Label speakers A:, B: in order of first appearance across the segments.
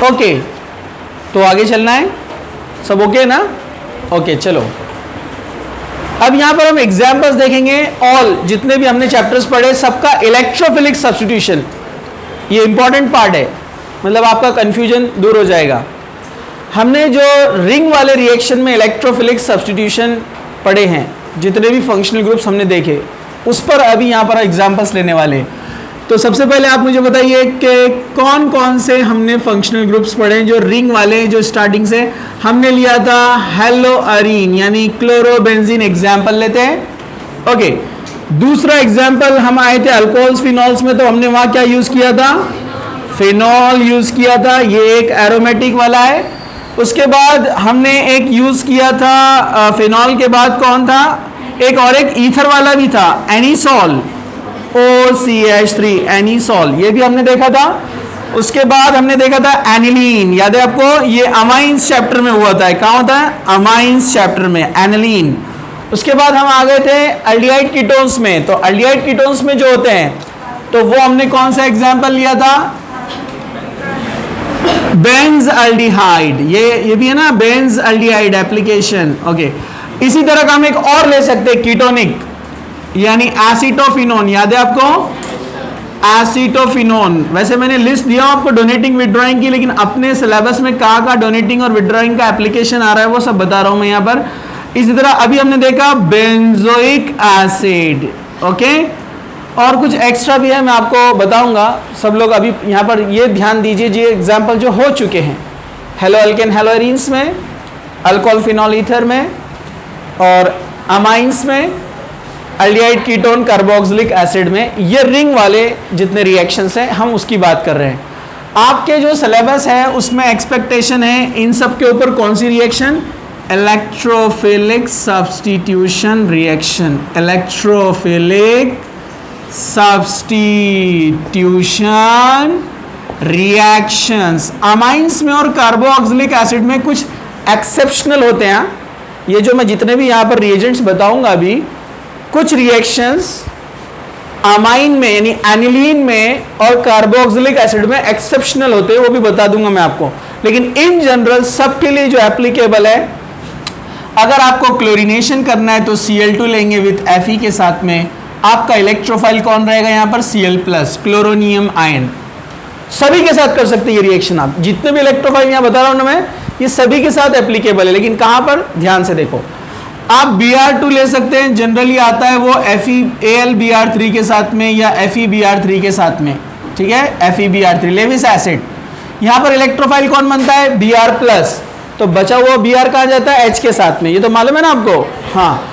A: Okay, तो आगे चलना है, सब ओके ना? ओके चलो, अब यहां पर हम एग्जांपल्स देखेंगे। ऑल जितने भी हमने चैप्टर्स पढ़े सबका इलेक्ट्रोफिलिक सब्स्टिट्यूशन, ये इंपॉर्टेंट पार्ट है, मतलब आपका कंफ्यूजन दूर हो जाएगा। हमने जो रिंग वाले रिएक्शन में इलेक्ट्रोफिलिक सब्स्टिट्यूशन पढ़े हैं, जितने भी फंक्शनल ग्रुप्स हमने देखे, उस पर अभी यहाँ पर एग्जांपल्स लेने वाले हैं। तो सबसे पहले आप मुझे बताइए कि कौन कौन से हमने फंक्शनल ग्रुप्स पढ़े जो रिंग वाले, जो स्टार्टिंग से हमने लिया था हेलो अरीन यानी क्लोरोबेंजीन एग्जाम्पल लेते हैं। ओके, दूसरा एग्जाम्पल हम आए थे अल्कोहल्स फिनॉल्स में, तो हमने वहाँ क्या यूज़ किया था? फिनॉल यूज़ किया था, ये एक एरोमेटिक वाला है। उसके बाद हमने एक यूज़ किया था फिनॉल के बाद कौन था? एक और एक ईथर वाला भी था, एनिसॉल, OCH3 एनिसॉल, ये भी हमने देखा था। उसके बाद हमने देखा था एनिलीन, याद है आपको? ये अमाइंस चैप्टर में हुआ था। कहाँ होता है? अमाइंस चैप्टर में, एनिलीन। उसके बाद हम आ गए थे एल्डिहाइड कीटोन्स में। तो एल्डिहाइड कीटोन्स में जो होते हैं, तो वो हमने कौन सा एग्जाम्पल लिया था? बेंज़ल्डिहाइड, ये भी है ना, बेंज़ल्डिहाइड एप्लीकेशन। ओके, इसी तरह का हम एक और ले सकते हैं कीटोनिक, यानी एसिटोफिनोन, याद है आपको? एसिटोफिनोन। वैसे मैंने लिस्ट दिया आपको डोनेटिंग विड्रॉइंग की, लेकिन अपने सिलेबस में कहाँ डोनेटिंग और विड्रॉइंग का एप्लीकेशन आ रहा है वो सब बता रहा हूं मैं यहाँ पर। इसी तरह अभी हमने देखा बेंजोइक एसिड। ओके, और कुछ एक्स्ट्रा भी है, मैं आपको बताऊंगा। सब लोग अभी यहाँ पर ये ध्यान दीजिए, ये एग्जाम्पल जो हो चुके हैं हेलो अल्केन हेलोइरिन्स में, अल्कोहल फिनॉल ईथर में, और अमाइंस में, एल्डिहाइड कीटोन कार्बोक्सिलिक एसिड में, ये रिंग वाले जितने रिएक्शंस हैं हम उसकी बात कर रहे हैं। आपके जो सिलेबस है उसमें एक्सपेक्टेशन है इन सब के ऊपर कौन सी reaction? Electrophilic substitution reaction, electrophilic substitution reactions. Amines में और कार्बोक्सिलिक एसिड में कुछ एक्सेप्शनल होते हैं। ये जो मैं जितने भी यहाँ पर रिएजेंट्स बताऊंगा अभी, कुछ रिएक्शंस अमाइन में यानी एनिलीन में और कार्बोक्सिलिक एसिड में एक्सेप्शनल होते हैं, वो भी बता दूंगा मैं आपको। लेकिन इन जनरल सबके लिए जो एप्लीकेबल है, अगर आपको क्लोरीनेशन करना है तो Cl2 लेंगे विथ Fe के साथ में। आपका इलेक्ट्रोफाइल कौन रहेगा यहाँ पर? Cl+, chloronium ion. सभी के साथ कर सकते हैं ये रिएक्शन। आप जितने भी इलेक्ट्रोफाइल यहाँ बता रहा हूँ ना मैं, ये सभी के साथ एप्लीकेबल है। लेकिन कहाँ पर? ध्यान से देखो, आप Br2 ले सकते हैं, जनरली आता है वो FeAlBr3 के साथ में या FeBr3 के साथ में, ठीक है? FeBr3 Lewis acid. यहाँ पर इलेक्ट्रोफाइल कौन बनता है? Br+, तो बचा हुआ Br कहाँ जाता है? H के साथ में, ये तो मालूम है ना आपको? हाँ।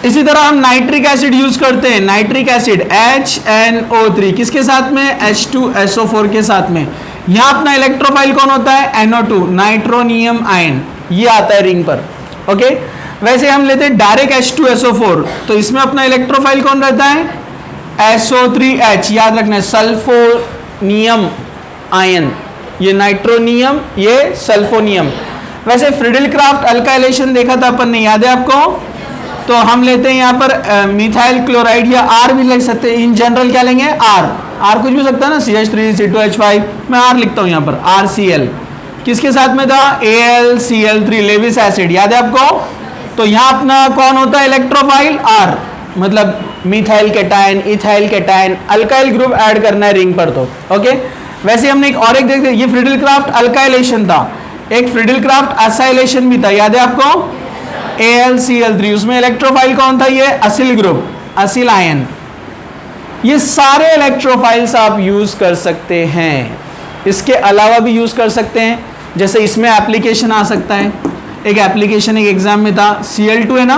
A: इसी तरह हम नाइट्रिक एसिड यूज करते हैं, नाइट्रिक एसिड HNO3 किसके साथ में? H2SO4 के साथ में। यहाँ अपना इलेक्ट्रोफाइल कौन होता है? NO2, नाइट्रोनियम आयन, ये आता है रिंग पर। ओके, वैसे हम लेते हैं डायरेक्ट H2SO4, तो इसमें अपना इलेक्ट्रोफाइल कौन रहता है? SO3H, याद रखना है, सल्फोनियम आयन, ये नाइट्रोनियम, ये सल्फोनियम। वैसे फ्रिडल-क्राफ्ट अल्काइलेशन देखा था अपन ने, याद है आपको? तो हम लेते हैं यहाँ पर मिथाइल क्लोराइड, या R भी ले सकते हैं। इन जनरल क्या लेंगे? R कुछ भी सकता है ना, CH3 C2H5, मैं R लिखता हूँ यहाँ पर, RCl। किसके साथ में था? AlCl3 लेविस एसिड, याद है आपको? तो यहाँ अपना कौन होता है इलेक्ट्रोफाइल? R, मतलब methyl cation, ethyl cation, alkyl group add करना है रिंग पर। तो ओके, वैसे हमने एक देखते, ये फ्रिडल-क्राफ्ट अल्काइलेशन था, एक फ्रिडल-क्राफ्ट असाइलेशन भी था, याद है आपको? AlCl3, उसमें इलेक्ट्रोफाइल कौन था? ये असिल ग्रुप, असिल आयन। ये सारे इलेक्ट्रोफाइल्स आप यूज कर सकते हैं, इसके अलावा भी यूज कर सकते हैं। जैसे इसमें एप्लीकेशन आ सकता है, एक एप्लीकेशन एक एग्जाम में था, Cl2 है ना,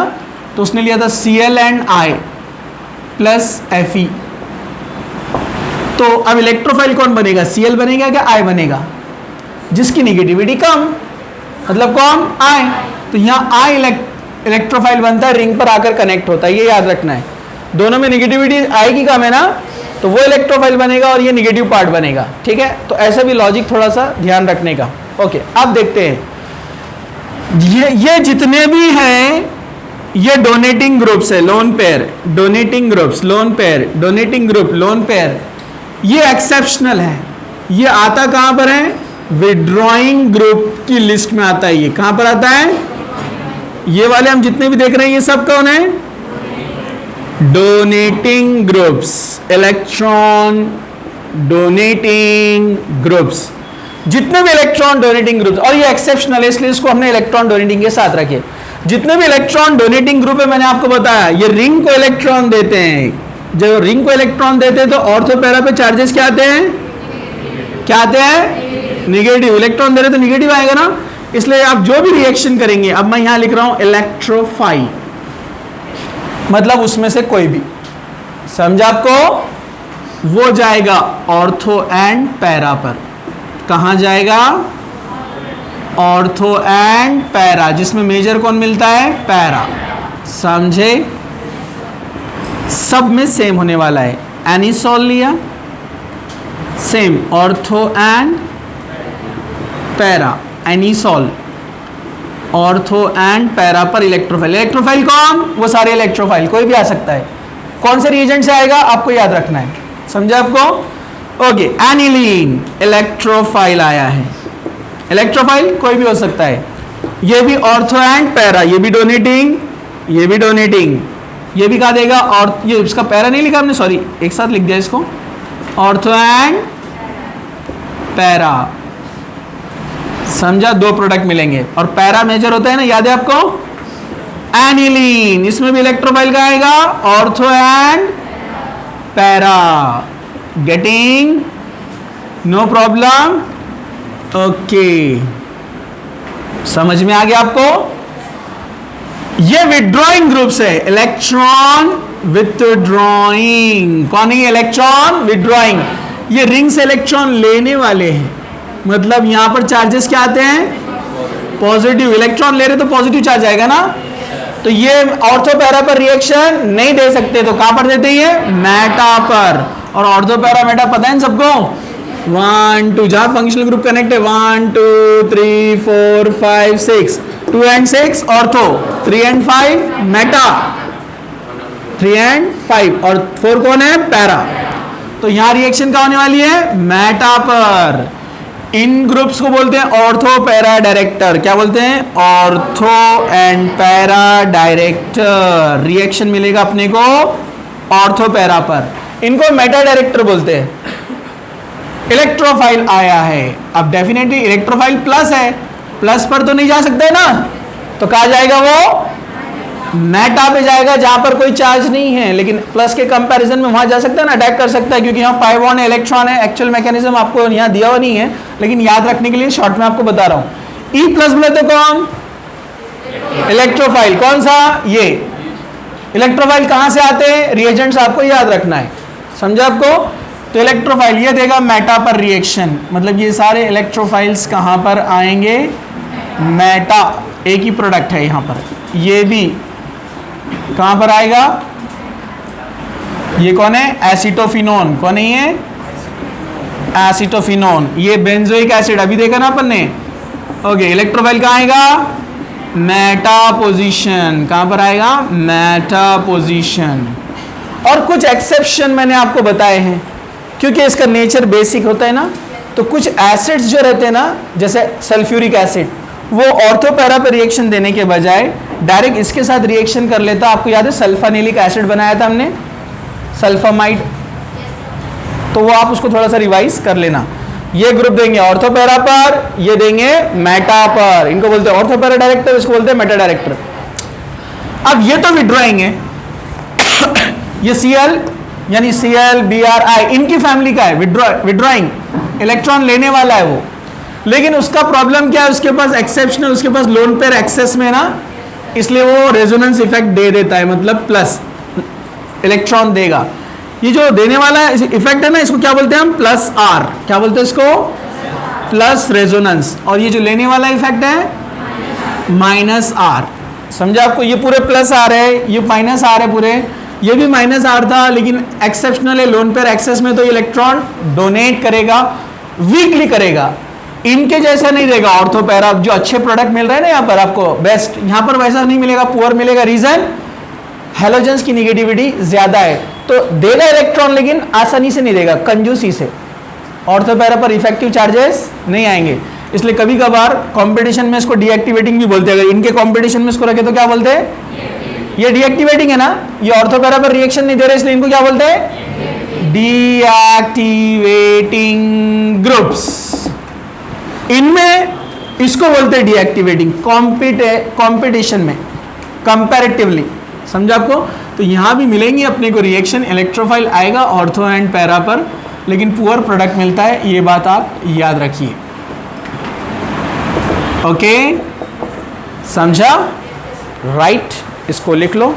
A: तो उसने लिया था Cl and I plus Fe। तो अब इलेक्ट्रोफाइल कौन बनेगा? Cl बनेगा क्या I बनेगा? जिसकी निगेटिविटी कम, मतलब कौन? I। तो यहाँ I इलेक्ट्रोफाइल बनता है, रिंग पर आकर कनेक्ट होता है, ये याद रखना है। दोनों में निगेटिविटी I की कम है ना, तो वो इलेक्ट्रोफाइल बनेगा और ये निगेटिव पार्ट बनेगा, ठीक है? तो ऐसा भी लॉजिक थोड़ा सा ध्यान रखने का। ओके, अब देखते हैं ये जितने भी हैं, ये डोनेटिंग ग्रुप्स है, lone pair, donating groups, lone pair, donating group, lone pair, ये एक्सेप्शनल है। ये आता कहाँ पर है? विड्रॉइंग ग्रुप की लिस्ट में आता है। ये कहां पर आता है? ये वाले हम जितने भी देख रहे हैं ये सब कौन है? Donating groups, electron donating groups, जितने भी इलेक्ट्रॉन डोनेटिंग ग्रुप्स, और ये एक्सेप्शनल है इसलिए इसको हमने इलेक्ट्रॉन डोनेटिंग के साथ रखे। जितने भी इलेक्ट्रॉन डोनेटिंग ग्रुप है, मैंने आपको बताया ये रिंग को इलेक्ट्रॉन देते हैं। जब रिंग को इलेक्ट्रॉन देते हैं तो ऑर्थो पैरा पे चार्जेस क्या आते हैं? क्या आते हैं? निगेटिव। इलेक्ट्रॉन दे रहे तो निगेटिव आएगा ना, इसलिए आप जो भी रिएक्शन करेंगे, अब मैं यहां लिख रहा हूं इलेक्ट्रोफाइल, मतलब उसमें से कोई भी, समझा आपको? वो जाएगा ऑर्थो एंड पैरा पर। कहां जाएगा? ऑर्थो एंड पैरा, जिसमें मेजर कौन मिलता है? पैरा। समझे? सब में सेम होने वाला है। एनिसॉल लिया, same ortho and para, anisole ortho and para पर इलेक्ट्रोफाइल। इलेक्ट्रोफाइल कौन? वो सारे इलेक्ट्रोफाइल, कोई भी आ सकता है। कौन से रिएजेंट से आएगा आपको याद रखना है, समझा आपको? ओके, एनिलीन इलेक्ट्रोफाइल आया है। इलेक्ट्रोफाइल कोई भी हो सकता है। ये भी ऑर्थो एंड पैरा, ये भी डोनेटिंग, ये भी डोनेटिंग, ये भी कहा देगा। और ये इसका पैरा नहीं लिखा हमने, सॉरी, एक साथ लिख दिया इसको, ऑर्थो एंड पैरा। समझा? दो प्रोडक्ट मिलेंगे और पैरा मेजर होता है ना, याद है आपको? एनिलीन, इसमें भी इलेक्ट्रोफाइल का आएगा, ortho and para. Getting? No problem? Okay, समझ में आ गया आपको? ये विथड्रॉइंग ग्रुप्स है, इलेक्ट्रॉन विथड्रॉइंग। कौन है? Electron withdrawing. ये रिंग से इलेक्ट्रॉन लेने वाले हैं, मतलब यहां पर चार्जेस क्या आते हैं? पॉजिटिव। इलेक्ट्रॉन ले रहे तो पॉजिटिव चार्ज आएगा ना, तो ये ऑर्थो पैरा पर रिएक्शन नहीं दे सकते, तो कहां पर देते हैं? मेटा पर। और ऑर्थो पैरा मेटा पता है सबको? 1 2, जहां फंक्शनल ग्रुप कनेक्ट है, 1 2 3 4 5 6, 2 and 6 ortho, 3 and 5 Meta, 3 and 5, और 4 कौन है? पैरा। तो यहां रिएक्शन क्या होने वाली है? मेटा पर। इन ग्रुप्स को बोलते हैं ऑर्थो पैरा डायरेक्टर। क्या बोलते हैं? Ortho and para director. Reaction मिलेगा अपने को ऑर्थो पैरा पर, इनको मेटा डायरेक्टर बोलते हैं। इलेक्ट्रोफाइल आया है, अब डेफिनेटली इलेक्ट्रोफाइल प्लस है, प्लस पर तो नहीं जा सकता है ना, तो कहा जाएगा वो मेटा पे जाएगा जहां पर कोई चार्ज नहीं है, लेकिन प्लस के कंपैरिजन में वहां जा सकता है ना, अटैक कर सकता है, क्योंकि यहाँ पाई बॉन्ड है, इलेक्ट्रॉन है। एक्चुअल मैकेनिज्म आपको यहाँ दिया हुआ नहीं है, लेकिन याद रखने के लिए शॉर्ट में आपको बता रहा हूँ। ई प्लस बोले तो कौन? इलेक्ट्रोफाइल। कौन सा? ये इलेक्ट्रोफाइल। कहां से आते हैं? रिएजेंट्स आपको याद रखना है, समझा आपको? तो इलेक्ट्रोफाइल ये देगा मेटा पर रिएक्शन, मतलब ये सारे इलेक्ट्रोफाइल्स कहां पर आएंगे? मेटा। एक ही प्रोडक्ट है यहाँ पर, ये भी कहां पर आएगा? ये कौन है? एसिटोफिनोन। कौन है ये? एसिटोफिनोन। ये बेंजोइक एसिड अभी देखा ना अपन ने। ओके, इलेक्ट्रोफाइल कहां आएगा? Meta position. कहां पर आएगा? Meta position. और कुछ एक्सेप्शन मैंने आपको बताए हैं, क्योंकि इसका नेचर बेसिक होता है ना, तो कुछ एसिड्स जो रहते हैं ना, जैसे सल्फ्यूरिक एसिड, वो ऑर्थो पैरा पर रिएक्शन देने के बजाय डायरेक्ट इसके साथ रिएक्शन कर लेता। आपको याद है सल्फानिलिक एसिड बनाया था हमने, सल्फामाइड, तो वो आप उसको थोड़ा सा रिवाइज कर लेना। ये ग्रुप देंगे ऑर्थो पैरा पर, ये देंगे मेटा पर। इनको बोलते हैं ऑर्थो पैरा डायरेक्टर, इसको बोलते हैं मेटा डायरेक्टर। अब ये तो विड्रॉइंग है, ये Cl यानी Cl Bri इनकी फैमिली का है, विड्रॉइंग, इलेक्ट्रॉन लेने वाला है वो। लेकिन उसका प्रॉब्लम क्या है? उसके पास एक्सेप्शनल, उसके पास लोन पेयर एक्सेस में ना, इसलिए वो रेजोनेंस इफेक्ट दे देता है, मतलब प्लस इलेक्ट्रॉन देगा। ये जो देने वाला इफेक्ट है ना, इसको क्या बोलते हैं हम? Plus R. क्या बोलते हैं इसको? Plus resonance. और ये जो लेने वाला इफेक्ट है माइनस आर। समझा आपको? ये पूरे प्लस आर है, ये माइनस आर है पूरे, ये भी माइनस आर था, लेकिन एक्सेप्शनल है लोन पेयर एक्सेस में, तो इलेक्ट्रॉन डोनेट करेगा, वीकली करेगा, इनके जैसा नहीं देगा। ऑर्थो पैरा जो अच्छे प्रोडक्ट मिल रहे हैं ना यहाँ पर आपको बेस्ट, यहाँ पर वैसा नहीं मिलेगा, पुअर मिलेगा। रीजन? हैलोजेंस की निगेटिविटी ज्यादा है, तो देगा इलेक्ट्रॉन, लेकिन आसानी से नहीं देगा, कंजूसी से। ऑर्थो पैरा पर इफेक्टिव चार्जेस नहीं आएंगे, इसलिए कभी कभार कंपटीशन में इसको डीएक्टिवेटिंग भी बोलते हैं। अगर इनके कंपटीशन में इसको रखे तो क्या बोलते हैं? ये डीएक्टिवेटिंग है ना, ये ऑर्थो पैरा पर रिएक्शन नहीं दे रहे, इसलिए इनको क्या बोलते हैं? Deactivating groups. इनमें इसको बोलते हैं डीएक्टिवेटिंग कंपटीशन में कंपैरेटिवली। समझा आपको? तो यहां भी मिलेंगे अपने को रिएक्शन, इलेक्ट्रोफाइल आएगा ऑर्थो एंड पैरा पर, लेकिन पुअर प्रोडक्ट मिलता है, ये बात आप याद रखिए। ओके, समझा? राइट, इसको लिख लो।